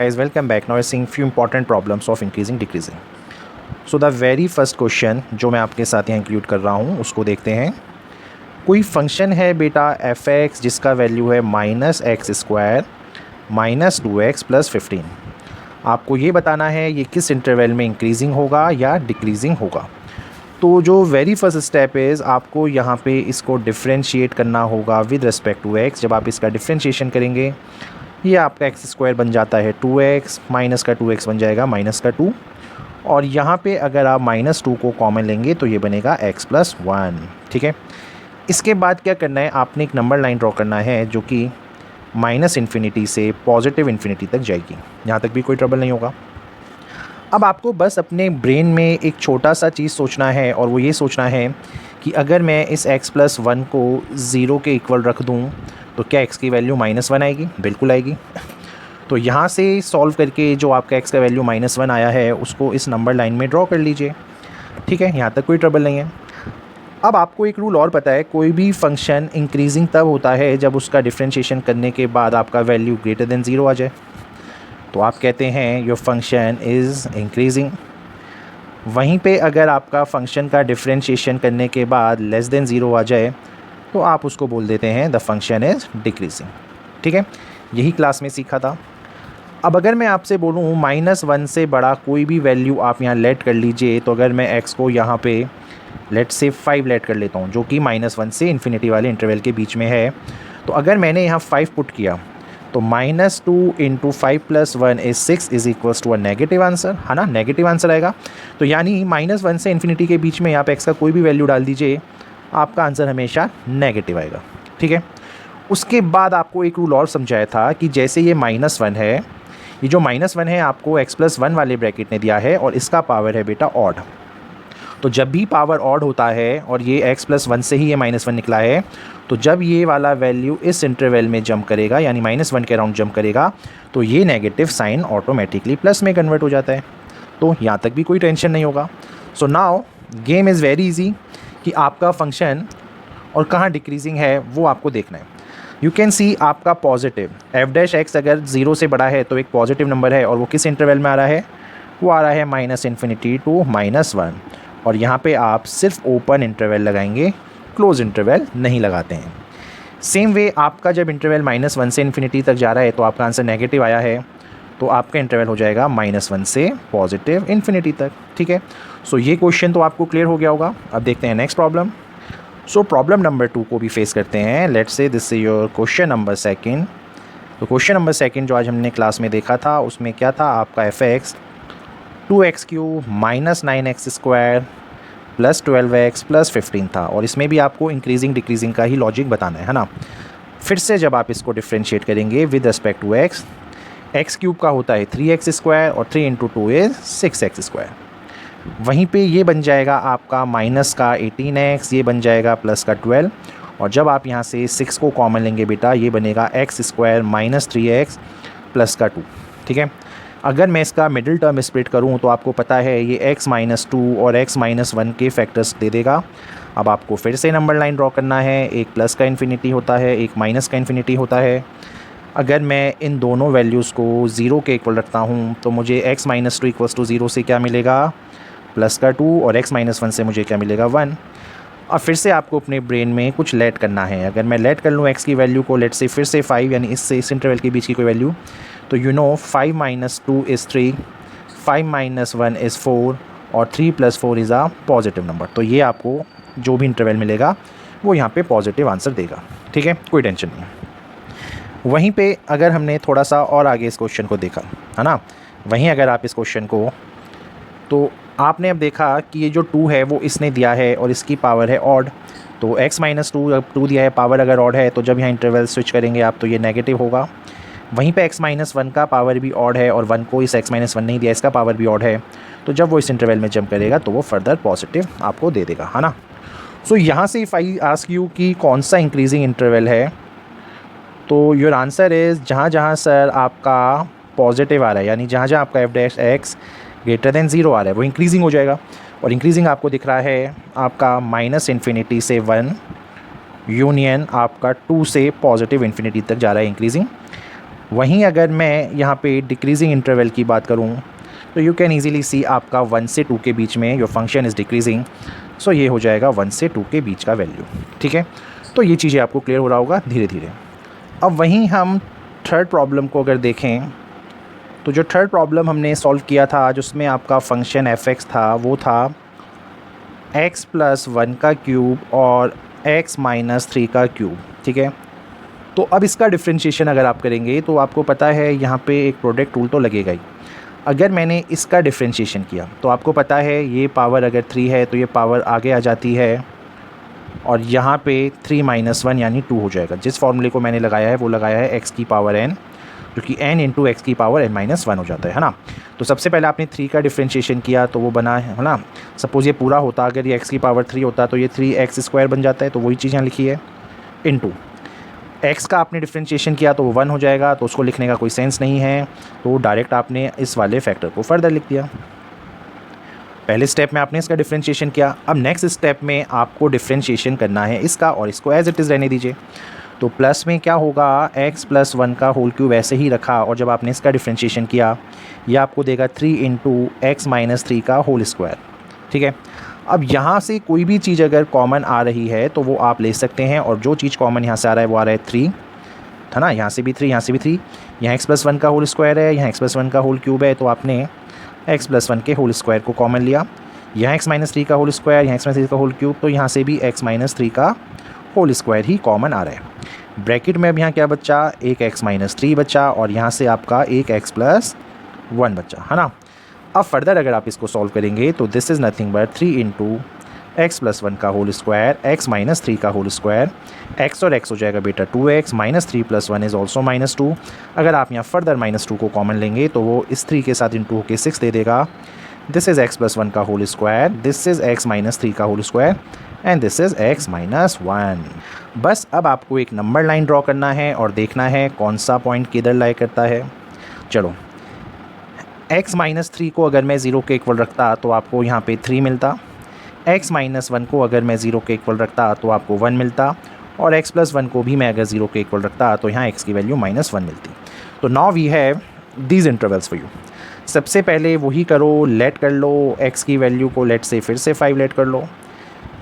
Guys, welcome back. Now we're seeing few important problems of increasing decreasing. So the very first question जो मैं आपके साथ यहाँ include कर रहा हूँ उसको देखते हैं। कोई फंक्शन है बेटा एफ एक्स जिसका वैल्यू है -x² -2x + 15। आपको ये बताना है ये किस इंटरवल में इंक्रीजिंग होगा या डिक्रीजिंग होगा। तो जो वेरी फर्स्ट स्टेप इज़ आपको यहाँ पे इसको डिफ्रेंशिएट करना होगा विद रिस्पेक्ट टू एक्स। जब आप इसका डिफ्रेंशिएशन करेंगे ये आपका x² बन जाता है 2x, माइनस का 2x बन जाएगा -2, और यहाँ पे अगर आप -2 को कॉमन लेंगे तो ये बनेगा x + 1। ठीक है, इसके बाद क्या करना है, आपने एक नंबर लाइन ड्रॉ करना है जो कि -∞ से +∞ तक जाएगी। यहाँ तक भी कोई ट्रबल नहीं होगा। अब आपको बस अपने ब्रेन में एक छोटा सा चीज़ सोचना है, और वो ये सोचना है कि अगर मैं इस x + 1 को 0 के इक्वल रख दूँ तो क्या x की वैल्यू -1 आएगी? बिल्कुल आएगी। तो यहाँ से सॉल्व करके जो आपका x का वैल्यू -1 आया है उसको इस नंबर लाइन में ड्रॉ कर लीजिए। ठीक है, यहाँ तक कोई ट्रबल नहीं है। अब आपको एक रूल और पता है, कोई भी फंक्शन इंक्रीजिंग तब होता है जब उसका डिफ्रेंशिएशन करने के बाद आपका वैल्यू ग्रेटर देन 0 आ जाए, तो आप कहते हैं योर फंक्शन इज़ इंक्रीजिंग। वहीं पे अगर आपका फंक्शन का डिफ्रेंशिएशन करने के बाद लेस देन 0 आ जाए तो आप उसको बोल देते हैं द फंक्शन इज़ डिक्रीजिंग। ठीक है, यही क्लास में सीखा था। अब अगर मैं आपसे बोलूँ -1 से बड़ा कोई भी वैल्यू आप यहाँ लेट कर लीजिए, तो अगर मैं x को यहाँ पे लेट से 5 लेट कर लेता हूँ जो कि -1 से इन्फिनिटी वाले इंटरवल के बीच में है, तो अगर मैंने यहाँ 5 पुट किया तो -2 × 5 + 1 = 6 = नेगेटिव आंसर, है ना, नेगेटिव आंसर आएगा। तो यानी -1 से इन्फिनिटी के बीच में आप x का कोई भी वैल्यू डाल दीजिए, आपका आंसर हमेशा नेगेटिव आएगा। ठीक है, उसके बाद आपको एक रूल और समझाया था कि जैसे ये -1 है, ये जो -1 है आपको x + 1 वाले ब्रैकेट ने दिया है और इसका पावर है बेटा ऑड। तो जब भी पावर ऑड होता है और ये x + 1 से ही ये -1 निकला है, तो जब ये वाला वैल्यू इस इंटरवल में जंप करेगा यानी -1 के अराउंड जंप करेगा तो ये नेगेटिव साइन ऑटोमेटिकली प्लस में कन्वर्ट हो जाता है। तो यहाँ तक भी कोई टेंशन नहीं होगा। So now game is very easy कि आपका फंक्शन और कहाँ डिक्रीजिंग है वो आपको देखना है। यू कैन सी आपका पॉजिटिव f' अगर 0 से बड़ा है तो एक पॉजिटिव नंबर है, और वो किस इंटरवल में आ रहा है, वो आ रहा है -∞ to -1, और यहाँ पे आप सिर्फ ओपन इंटरवल लगाएंगे, क्लोज इंटरवल नहीं लगाते हैं। सेम वे आपका जब इंटरवल -1 से इन्फिनिटी तक जा रहा है तो आपका आंसर नेगेटिव आया है, तो आपका इंटरवल हो जाएगा -1 से +∞ तक। ठीक है, सो ये क्वेश्चन तो आपको क्लियर हो गया होगा। अब देखते हैं next problem. So problem number 2 को भी फेस करते हैं। Let's say this is your question number 2। तो क्वेश्चन नंबर 2 जो आज हमने क्लास में देखा था उसमें क्या था, आपका f(x) 2x³ -9x² + 12x + 15 था, और इसमें भी आपको इंक्रीजिंग डिक्रीजिंग का ही लॉजिक बताना है ना। फिर से जब आप इसको डिफ्रेंशिएट करेंगे with respect to x, x³ का होता है 3x² और 3 × 2 इज़ 6x²। वहीं पे ये बन जाएगा आपका माइनस का 18x, ये बन जाएगा प्लस का 12, और जब आप यहाँ से 6 को कॉमन लेंगे बेटा ये बनेगा x² - 3x प्लस का 2। ठीक है, अगर मैं इसका मिडिल टर्म स्प्लिट करूँ तो आपको पता है ये x - 2 और x - 1 के फैक्टर्स दे देगा। अब आपको फिर से नंबर लाइन ड्रॉ करना है, एक प्लस का इन्फिनिटी होता है, एक माइनस का इन्फिनिटी होता है। अगर मैं इन दोनों वैल्यूज़ को 0 के इक्वल रखता हूँ तो मुझे x - 2 = 0 से क्या मिलेगा, प्लस का 2, और x - 1 से मुझे क्या मिलेगा, 1। और फिर से आपको अपने ब्रेन में कुछ लेट करना है। अगर मैं लेट कर लूँ x की वैल्यू को, लेट से फिर से 5 यानी इससे इस इंटरवल के बीच की कोई वैल्यू, तो यू नो 5 - 2 = 3, 5 - 1 = 4, और 3 + 4 इज़ अ पॉजिटिव नंबर। तो ये आपको जो भी इंटरवल मिलेगा वो यहाँ पे पॉजिटिव आंसर देगा। ठीक है, कोई टेंशन नहीं। वहीं पे अगर हमने थोड़ा सा और आगे इस क्वेश्चन को देखा, है ना, वहीं अगर आप इस क्वेश्चन को, तो आपने अब देखा कि ये जो 2 है वो इसने दिया है और इसकी पावर है ऑड। तो x - 2 अब 2 दिया है, पावर अगर ऑड है तो जब यहाँ इंटरवल स्विच करेंगे आप तो ये नेगेटिव होगा। वहीं पे x - 1 का पावर भी ऑड है और 1 को इस x - 1 नहीं दिया, इसका पावर भी ऑड है, तो जब वो इस इंटरवल में जंप करेगा तो वो फर्दर पॉजिटिव आपको दे देगा, है ना। सो यहाँ से इफ़ आई आस्क यू कि कौन सा इंक्रीजिंग इंटरवल है, तो योर आंसर इज़ जहाँ जहाँ सर आपका पॉजिटिव आ रहा है, यानी जहाँ जहाँ आपका f' ग्रेटर देन 0 आ रहा है वो इंक्रीजिंग हो जाएगा। और इंक्रीजिंग आपको दिख रहा है आपका -∞ से 1 यूनियन आपका 2 से +∞ तक जा रहा है इंक्रीजिंग। वहीं अगर मैं यहाँ पे डिक्रीजिंग इंटरवल की बात करूँ तो यू कैन ईज़िली सी आपका 1 से 2 के बीच में योर फंक्शन इज़ डिक्रीजिंग, सो ये हो जाएगा 1 से 2 के बीच का वैल्यू। ठीक है, तो ये चीज़ें आपको क्लियर हो रहा होगा धीरे धीरे। अब वहीं हम थर्ड प्रॉब्लम को अगर देखें तो जो थर्ड प्रॉब्लम हमने सॉल्व किया था जिसमें आपका फंक्शन f(x) था वो था x + 1 का क्यूब और x - 3 का क्यूब। ठीक है, तो अब इसका डिफरेंशिएशन अगर आप करेंगे तो आपको पता है यहाँ पे एक प्रोडक्ट रूल तो लगेगा ही। अगर मैंने इसका डिफरेंशिएशन किया तो आपको पता है ये पावर अगर 3 है तो ये पावर आगे आ जाती है और यहाँ पे 3 - 1 यानी 2 हो जाएगा। जिस फॉर्मूले को मैंने लगाया है वो लगाया है x की पावर n, जो कि n इंटू एक्स की पावर n - 1 हो जाता है ना। तो सबसे पहले आपने 3 का डिफरेंशिएशन किया तो वो बना है ना, सपोज़ ये पूरा होता, अगर ये x की पावर 3 होता तो ये 3x² बन जाता है, तो वही चीज़ यहाँ लिखी है। इंटू x का आपने डिफरेंशिएशन किया तो वो 1 हो जाएगा, तो उसको लिखने का कोई सेंस नहीं है, तो डायरेक्ट आपने इस वाले फैक्टर को फर्दर लिख दिया। पहले स्टेप में आपने इसका डिफरेंशिएशन किया। अब नेक्स्ट स्टेप में आपको डिफरेंशिएशन करना है इसका, और इसको एज इट इज़ रहने दीजिए। तो प्लस में क्या होगा, x + 1 का होल क्यूब ऐसे ही रखा, और जब आपने इसका डिफरेंशिएशन किया ये आपको देगा 3 × x - 3 का होल स्क्वायर। ठीक है, अब यहाँ से कोई भी चीज़ अगर कॉमन आ रही है तो वो आप ले सकते हैं, और जो चीज़ कॉमन यहाँ से आ रहा है वो आ रहा है 3, है ना। यहाँ से भी 3, यहाँ से भी 3, यहाँ x + 1 का होल स्क्वायर है, यहाँ x + 1 का होल क्यूब है, तो आपने x + 1 के होल स्क्वायर को कॉमन लिया। यहाँ x - 3 का होल स्क्वायर, यहाँ x - 3 का होल क्यूब, तो यहाँ से भी x - 3 का होल स्क्वायर ही कॉमन आ रहा है। ब्रैकेट में अब यहाँ क्या बचा, एक x - 3 बचा, और यहाँ से आपका एक x + 1 बचा, है ना। अब फर्दर अगर आप इसको सॉल्व करेंगे तो this is nothing but 3 × x + 1 का होल स्क्वायर, x - 3 का होल स्क्वायर, x और x हो जाएगा बेटा 2x, -3 + 1 इज़ ऑल्सो -2। अगर आप यहाँ फर्दर -2 को कॉमन लेंगे तो वो इस 3 के साथ इंटू होकर 6 दे देगा। दिस इज़ x + 1 का whole square, this is x - 3 का whole square, and this is x - 1। बस अब आपको एक नंबर लाइन ड्रॉ करना है और देखना है कौन सा पॉइंट किधर लाई करता है। चलो, x - 3 को अगर मैं 0 के इक्वल रखता तो आपको यहाँ पे 3 मिलता, x - 1 को अगर मैं 0 के इक्वल रखता तो आपको 1 मिलता, और x + 1 को भी मैं अगर 0 के इक्वल रखता तो यहाँ x की वैल्यू -1 मिलती। तो now we have these intervals for you. सबसे पहले वही करो, लेट कर लो x की वैल्यू को, लेट से फिर से 5 लेट कर लो।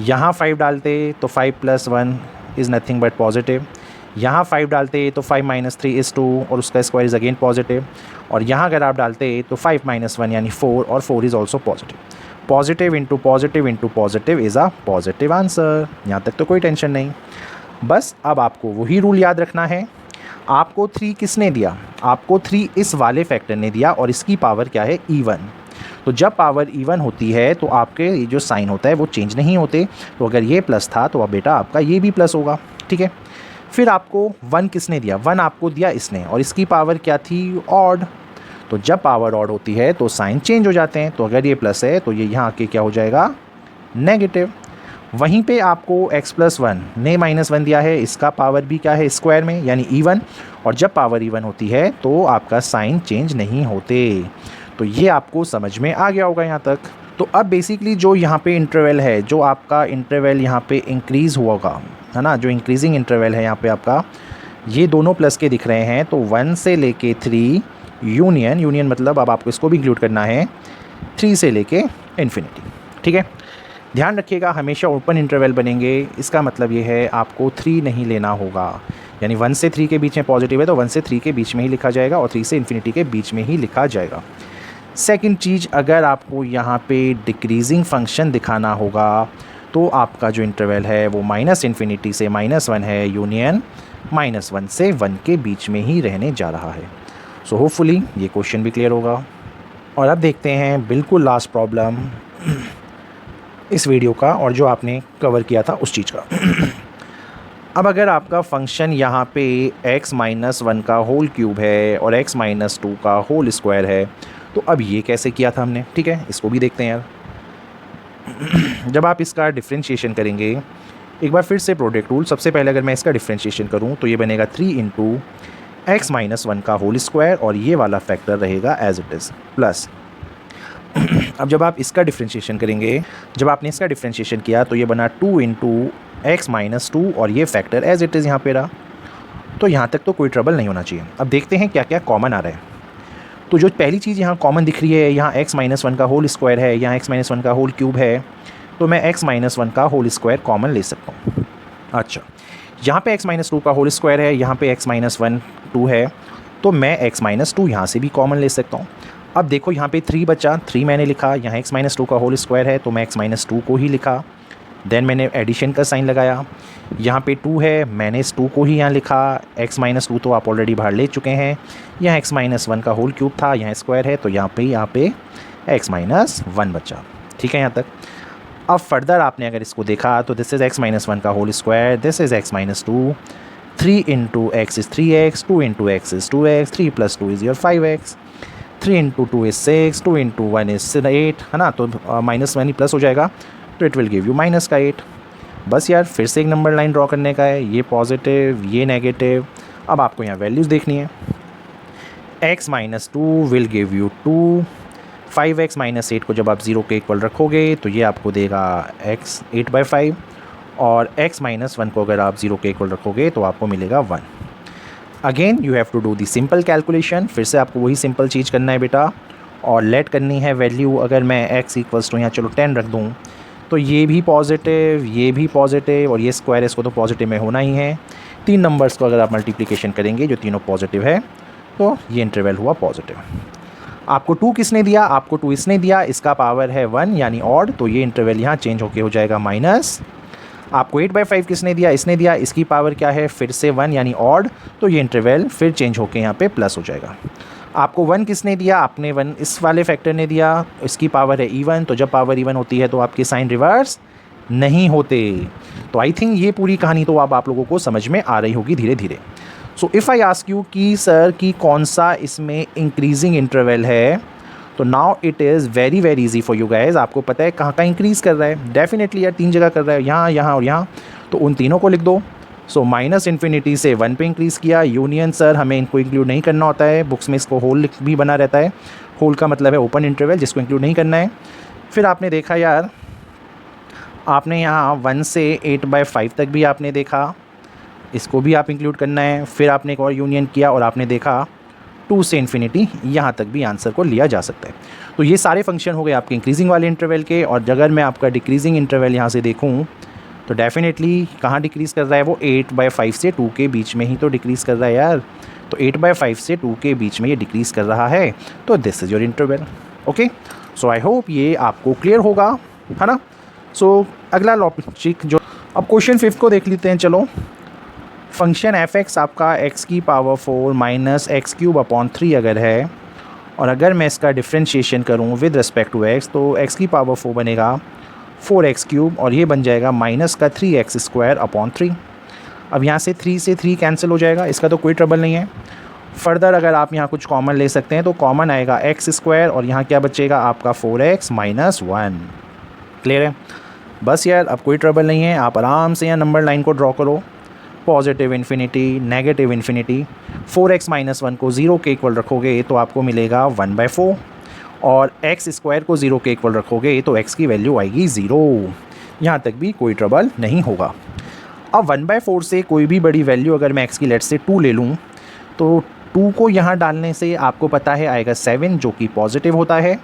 यहाँ 5 डालते तो 5 + 1 इज़ नथिंग बट पॉजिटिव, यहाँ 5 डालते तो 5 - 3 इज़ 2 और उसका स्क्वायर इज़ अगेन पॉजिटिव, और यहाँ अगर आप डालते तो 5 - 1 यानी 4, और 4 is also positive. Positive into positive into positive is a positive answer. यहाँ तक तो कोई टेंशन नहीं। बस अब आपको वही रूल याद रखना है। आपको 3 किसने दिया, आपको 3 इस वाले फैक्टर ने दिया, और इसकी पावर क्या है, even। तो जब पावर इवन होती है तो आपके ये जो साइन होता है वो चेंज नहीं होते। तो अगर ये प्लस था तो अब बेटा आपका ये भी प्लस होगा। ठीक है, फिर आपको 1 किसने दिया, 1 आपको दिया इसने, और इसकी पावर क्या थी, ऑड। तो जब पावर ऑड होती है तो साइन चेंज हो जाते हैं। तो अगर ये प्लस है तो ये यहाँ आके क्या हो जाएगा, नेगेटिव। वहीं पे आपको x + 1 ने -1 दिया है, इसका पावर भी क्या है, स्क्वायर में यानी इवन, और जब पावर इवन होती है तो आपका साइन चेंज नहीं होते। तो ये आपको समझ में आ गया होगा यहाँ तक। तो अब बेसिकली जो यहाँ पे इंटरवल है, जो आपका इंटरवल यहाँ पे इंक्रीज़ होगा, है ना, जो इंक्रीजिंग इंटरवल है यहाँ पे आपका, ये दोनों प्लस के दिख रहे हैं। तो 1 से लेके 3 यूनियन मतलब अब आपको इसको भी इंक्लूड करना है 3 से लेके इन्फिनिटी। ठीक है, ध्यान रखिएगा हमेशा ओपन इंटरवल बनेंगे, इसका मतलब ये है आपको 3 नहीं लेना होगा, यानी 1 से 3 के बीच में पॉजिटिव है तो 1 से 3 के बीच में ही लिखा जाएगा, और 3 से इन्फिनिटी के बीच में ही लिखा जाएगा। सेकंड चीज़, अगर आपको यहाँ पे डिक्रीजिंग फंक्शन दिखाना होगा तो आपका जो इंटरवल है वो -∞ से -1 है, यूनियन -1 से 1 के बीच में ही रहने जा रहा है। सो होपफुली ये क्वेश्चन भी क्लियर होगा। और अब देखते हैं बिल्कुल लास्ट प्रॉब्लम इस वीडियो का, और जो आपने कवर किया था उस चीज़ का। अब अगर आपका फंक्शन यहाँ पे x - 1 का होल क्यूब है और x - 2 का होल स्क्वायर है, तो अब ये कैसे किया था हमने। ठीक है, इसको भी देखते हैं यार। जब आप इसका डिफरेंशिएशन करेंगे, एक बार फिर से प्रोडक्ट रूल, सबसे पहले अगर मैं इसका डिफरेंशिएशन करूं तो ये बनेगा 3 × x - 1 का होल स्क्वायर, और ये वाला फैक्टर रहेगा एज इट इज़ प्लस। अब जब आप इसका डिफरेंशिएशन करेंगे, जब आपने इसका डिफरेंशिएशन किया तो ये बना 2 × x - 2, और ये फैक्टर एज इट इज़ यहाँ पे रहा, तो यहाँ तक तो कोई ट्रबल नहीं होना चाहिए। अब देखते हैं क्या क्या कॉमन आ रहा है। तो जो पहली चीज़ यहाँ कॉमन दिख रही है, यहाँ x-1 का होल स्क्वायर है, यहाँ x-1 का होल क्यूब है, तो मैं x-1 का होल स्क्वायर कॉमन ले सकता हूँ। अच्छा, यहाँ पे x-2 का होल स्क्वायर है, यहाँ पे x-1 2 है, तो मैं x-2 यहाँ से भी कॉमन ले सकता हूँ। अब देखो यहाँ पे 3 बचा, 3 मैंने लिखा, यहाँ x-2 का होल स्क्वायर है तो मैं x-2 को ही लिखा, देन मैंने एडिशन का साइन लगाया। यहाँ पे 2 है, मैंने इस 2 को ही यहाँ लिखा, x-2 तो आप ऑलरेडी बाहर ले चुके हैं, यहाँ x-1 का होल क्यूब था, यहाँ स्क्वायर है, तो यहाँ पे x-1 बचा। ठीक है यहाँ तक। अब फर्दर आपने अगर इसको देखा तो दिस इज़ x-1 का whole square, this is x-2, 3 into x is 3x, 2 into x is 2x, 3 + 2 is your 5x, 3 into 2 is 6, 2 into 1 is 8, है ना। तो -1 ही प्लस हो जाएगा, तो इट विल गिव यू -8। बस यार फिर से एक नंबर लाइन ड्रॉ करने का है, ये पॉजिटिव, ये नेगेटिव। अब आपको यहाँ वैल्यूज़ देखनी है। x-2 will give you 2, 5x - 8 को जब आप 0 के इक्वल रखोगे तो ये आपको देगा x 8/5, और x-1 को अगर आप 0 के इक्वल रखोगे तो आपको मिलेगा 1। Again you have to do the simple calculation, फिर से आपको वही सिंपल चीज़ करना है बेटा, और लेट करनी है वैल्यू। अगर मैं x = यहाँ चलो 10 रख दूँ तो ये भी पॉजिटिव, ये भी पॉजिटिव, और ये स्क्वायर इसको तो पॉजिटिव में होना ही है। 3 नंबर्स को अगर आप मल्टीप्लिकेशन करेंगे जो तीनों पॉजिटिव है तो ये इंटरवल हुआ पॉजिटिव। आपको 2 किसने दिया? आपको 2 इसने दिया, इसका पावर है 1 यानी ऑड, तो ये इंटरवल यहाँ चेंज होके हो जाएगा माइनस। आपको 8/5 किसने दिया? इसने दिया, इसकी पावर क्या है? फिर से 1 यानी ऑड, तो ये इंटरवल फिर चेंज होके यहाँ पे प्लस हो जाएगा। आपको 1 किसने दिया? आपने 1 इस वाले फैक्टर ने दिया, इसकी पावर है इवन, तो जब पावर इवन होती है तो आपके साइन रिवर्स नहीं होते। तो आई थिंक ये पूरी कहानी तो अब आप लोगों को समझ में आ रही होगी धीरे धीरे। So if I ask you कि सर कि कौन सा इसमें इंक्रीजिंग इंटरवल है, तो now it is very very easy for you guys. आपको पता है कहाँ इंक्रीज़ कर रहा है? डेफिनेटली यार 3 जगह कर रहा है, यहाँ, यहाँ और यहाँ, तो उन तीनों को लिख दो। सो -∞ से 1 पे इंक्रीज़ किया। यूनियन सर हमें इनको इंक्लूड नहीं करना होता है, बुक्स में इसको होल भी बना रहता है। होल का मतलब है ओपन इंटरवल, जिसको इंक्लूड नहीं करना है। फिर आपने देखा यार, आपने यहाँ 1 से 8/5 तक भी आपने देखा, इसको भी आप इंक्लूड करना है। फिर आपने एक और यूनियन किया और आपने देखा 2 से इन्फिनिटी, यहाँ तक भी आंसर को लिया जा सकता है। तो ये सारे फंक्शन हो गए आपके इंक्रीजिंग वाले इंटरवल के। और अगर मैं आपका डिक्रीजिंग इंटरवल यहाँ से देखूँ तो डेफिनेटली कहाँ डिक्रीज़ कर रहा है वो? 8/5 से 2 के बीच में ही तो डिक्रीज़ कर रहा है यार। तो 8/5 से 2 के बीच में ये डिक्रीज़ कर रहा है, तो this is your interval. Okay, so I hope ये आपको क्लियर होगा, है ना। सो अगला लॉजिक जो, अब क्वेश्चन 5 को देख लेते हैं। चलो, फंक्शन f(x) आपका x⁴ - x³ अगर है, और अगर मैं इसका डिफ्रेंशिएशन करूँ विद रिस्पेक्ट टू x, तो x⁴ बनेगा 4x³, और ये बन जाएगा -3x² 3। अब यहाँ से 3 से 3 कैंसिल हो जाएगा, इसका तो कोई ट्रबल नहीं है। फर्दर अगर आप यहाँ कुछ कॉमन ले सकते हैं तो कॉमन आएगा x², और यहाँ क्या बचेगा आपका 4x - 1। क्लियर है? बस यार अब कोई ट्रबल नहीं है, आप आराम से यहाँ नंबर लाइन को ड्रॉ करो। Positive infinity, negative infinity, 4x - 1 को 0 के इक्वल रखोगे तो आपको मिलेगा 1/4, और x² को 0 के इक्वल रखोगे तो x की वैल्यू आएगी 0। यहाँ तक भी कोई ट्रबल नहीं होगा। अब 1/4 से कोई भी बड़ी वैल्यू अगर मैं x की लेट से 2 ले लूँ, तो 2 को यहाँ डालने से आपको पता है आएगा 7, जो कि पॉजिटिव होता है,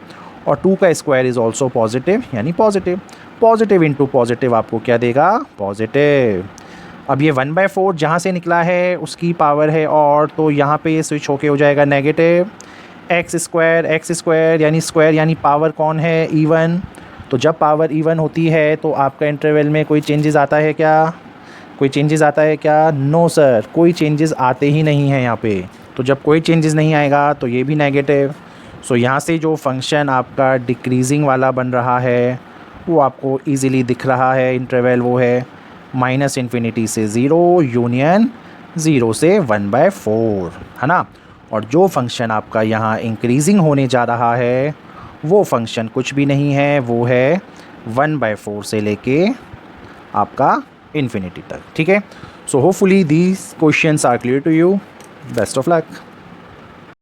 और 2 का स्क्वायर इज़ ऑल्सो पॉजिटिव, यानी पॉजिटिव। पॉजिटिव इंटू पॉजिटिव आपको क्या देगा? पॉजिटिव। अब ये 1/4 जहाँ से निकला है उसकी पावर है और, तो यहाँ पे ये स्विच होके हो जाएगा नेगेटिव। x² यानी स्क्वायर यानी पावर कौन है? इवन। तो जब पावर इवन होती है तो आपका इंटरवल में कोई चेंजेस आता है क्या? कोई चेंजेस आता है क्या? नो सर, कोई चेंजेस आते ही नहीं हैं यहाँ पे। तो जब कोई चेंजेस नहीं आएगा तो ये भी नेगेटिव। सो यहाँ से जो फंक्शन आपका डिक्रीजिंग वाला बन रहा है वो आपको ईज़िली दिख रहा है इंटरवल, वो है -∞ से 0 यूनियन 0 से 1/4, है ना। और जो फंक्शन आपका यहाँ इंक्रीजिंग होने जा रहा है वो फंक्शन कुछ भी नहीं है, वो है 1/4 से लेके आपका इन्फिनिटी तक। ठीक है, so hopefully these questions are clear to you. Best of luck.